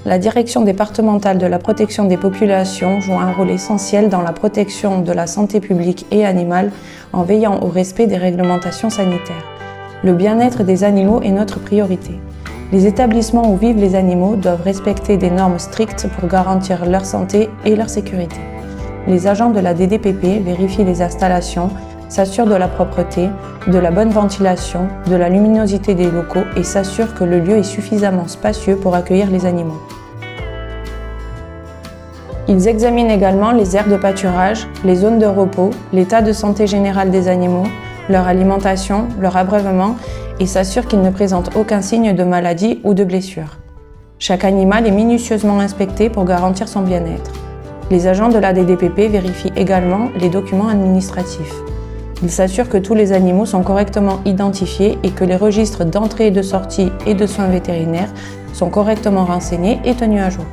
La direction départementale de la protection des populations joue un rôle essentiel dans la protection de la santé publique et animale en veillant au respect des réglementations sanitaires. Le bien-être des animaux est notre priorité. Les établissements où vivent les animaux doivent respecter des normes strictes pour garantir leur santé et leur sécurité. Les agents de la DDPP vérifient les installations, s'assurent de la propreté, de la bonne ventilation, de la luminosité des locaux et s'assurent que le lieu est suffisamment spacieux pour accueillir les animaux. Ils examinent également les aires de pâturage, les zones de repos, l'état de santé général des animaux, leur alimentation, leur abreuvement et s'assurent qu'ils ne présentent aucun signe de maladie ou de blessure. Chaque animal est minutieusement inspecté pour garantir son bien-être. Les agents de la DDPP vérifient également les documents administratifs. Ils s'assurent que tous les animaux sont correctement identifiés et que les registres d'entrée et de sortie et de soins vétérinaires sont correctement renseignés et tenus à jour.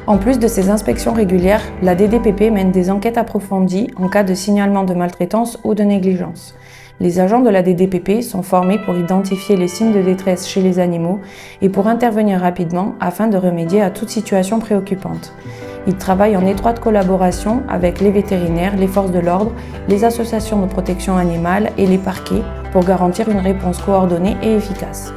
En plus de ces inspections régulières, la DDPP mène des enquêtes approfondies en cas de signalement de maltraitance ou de négligence. Les agents de la DDPP sont formés pour identifier les signes de détresse chez les animaux et pour intervenir rapidement afin de remédier à toute situation préoccupante. Ils travaillent en étroite collaboration avec les vétérinaires, les forces de l'ordre, les associations de protection animale et les parquets pour garantir une réponse coordonnée et efficace.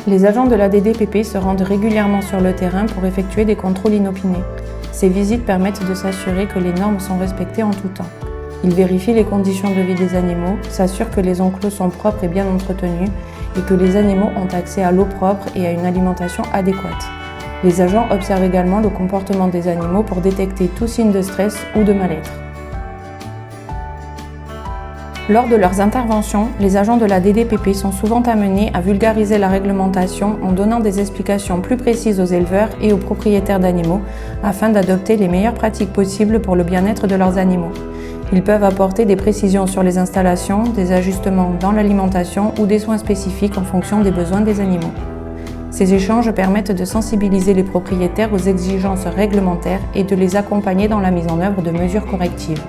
Les agents de la DDPP se rendent régulièrement sur le terrain pour effectuer des contrôles inopinés. Ces visites permettent de s'assurer que les normes sont respectées en tout temps. Ils vérifient les conditions de vie des animaux, s'assurent que les enclos sont propres et bien entretenus et que les animaux ont accès à l'eau propre et à une alimentation adéquate. Les agents observent également le comportement des animaux pour détecter tout signe de stress ou de mal-être. Lors de leurs interventions, les agents de la DDPP sont souvent amenés à vulgariser la réglementation en donnant des explications plus précises aux éleveurs et aux propriétaires d'animaux afin d'adopter les meilleures pratiques possibles pour le bien-être de leurs animaux. Ils peuvent apporter des précisions sur les installations, des ajustements dans l'alimentation ou des soins spécifiques en fonction des besoins des animaux. Ces échanges permettent de sensibiliser les propriétaires aux exigences réglementaires et de les accompagner dans la mise en œuvre de mesures correctives.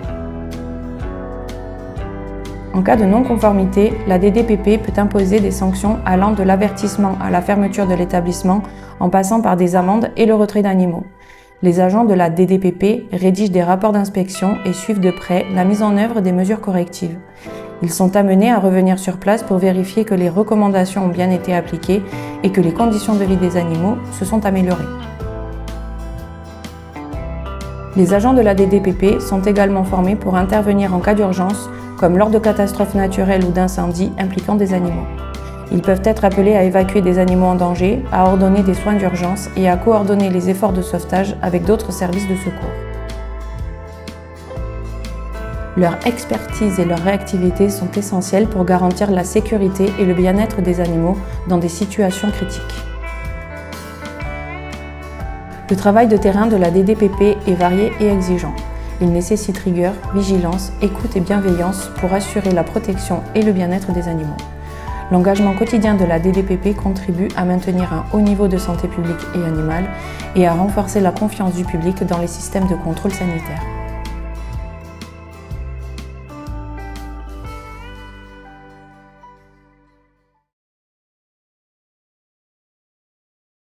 En cas de non-conformité, la DDPP peut imposer des sanctions allant de l'avertissement à la fermeture de l'établissement en passant par des amendes et le retrait d'animaux. Les agents de la DDPP rédigent des rapports d'inspection et suivent de près la mise en œuvre des mesures correctives. Ils sont amenés à revenir sur place pour vérifier que les recommandations ont bien été appliquées et que les conditions de vie des animaux se sont améliorées. Les agents de la DDPP sont également formés pour intervenir en cas d'urgence, comme lors de catastrophes naturelles ou d'incendies impliquant des animaux. Ils peuvent être appelés à évacuer des animaux en danger, à ordonner des soins d'urgence et à coordonner les efforts de sauvetage avec d'autres services de secours. Leur expertise et leur réactivité sont essentielles pour garantir la sécurité et le bien-être des animaux dans des situations critiques. Le travail de terrain de la DDPP est varié et exigeant. Il nécessite rigueur, vigilance, écoute et bienveillance pour assurer la protection et le bien-être des animaux. L'engagement quotidien de la DDPP contribue à maintenir un haut niveau de santé publique et animale et à renforcer la confiance du public dans les systèmes de contrôle sanitaire.